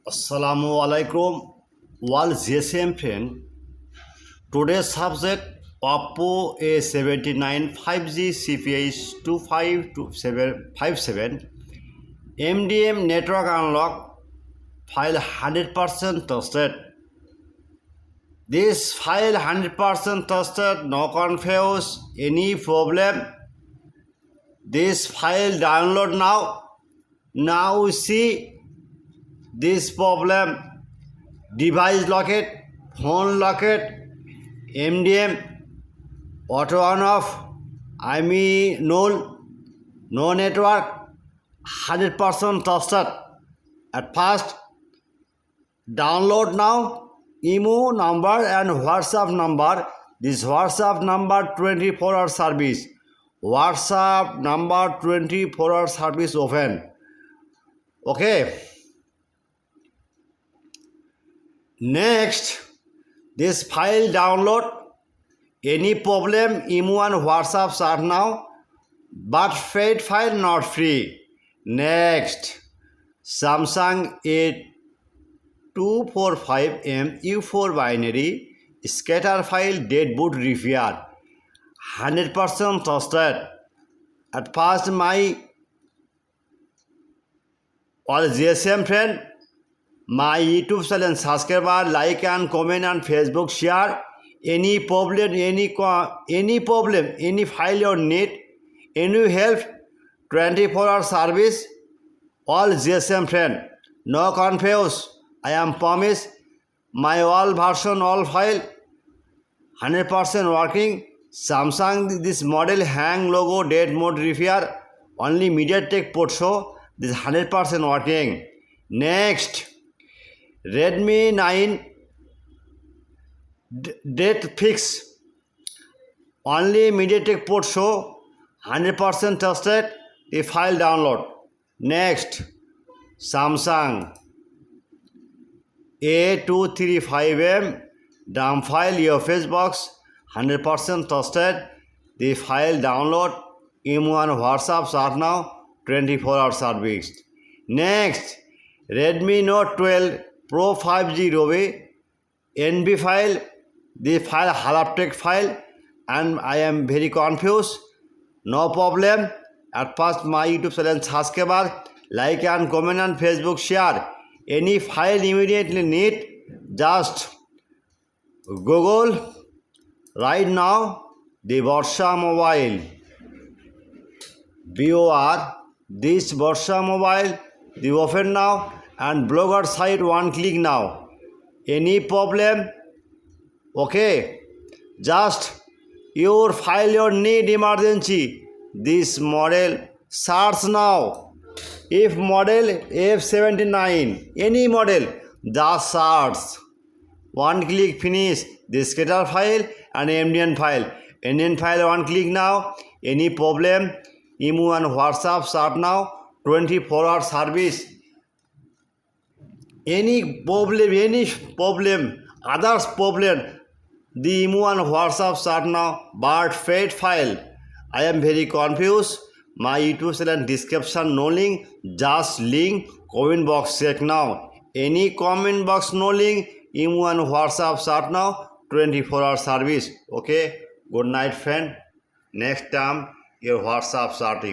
Assalamu alaikum. Wal GSM friend. Today's subject Oppo A79 5G CPI 252757 MDM network unlock file 100% trusted. This file 100% trusted, no confuse, any problem. This file download now. Now see this problem, device locket, phone locket, MDM, auto on off, null, no network, 100% trusted. At first, download now, email number and WhatsApp number. This WhatsApp number 24-hour service. WhatsApp number 24-hour service open. Okay. Next, this file download. Any problem, email and WhatsApp start now, but paid file not free. Next, Samsung A245M U4 binary scatter file dead boot repair, 100% trusted. At first, my all GSM friend, my YouTube channel subscriber, like and comment and Facebook share. Any problem, any file you need, any help, 24-hour service. All GSM friend, no confuse. I am promise. My all version, all file, 100% working. Samsung this model hang logo dead mode repair. Only MediaTek port show. This 100% working. Next. Redmi 9 date fix, only MediaTek port show, 100% trusted, the file download. Next, Samsung A235M dump file UFS box, 100% trusted, the file download, email and WhatsApp start now, 24-hour service. Next, Redmi Note 12 Pro 5G Robe NB file, the file Halaptek file, and I am very confused. No problem. At first, my YouTube channel subscriber, like and comment and Facebook share. Any file immediately need, just Google right now the Varsha mobile. BOR this Varsha mobile, the open now. And blogger site one click now. Any problem? Okay. Just your file your need emergency. This model search now. If model F79, any model, just search. One click finish. The scatter file and MDN file. MDN file one click now. Any problem? Email and WhatsApp start now. 24-hour service. Any problem, others problem, the email and WhatsApp start now, but paid file. I am very confused. My YouTube channel description no link, just link, comment box check now. Any comment box no link, email and WhatsApp start now, 24-hour service. Okay, good night friend. Next time your WhatsApp starting.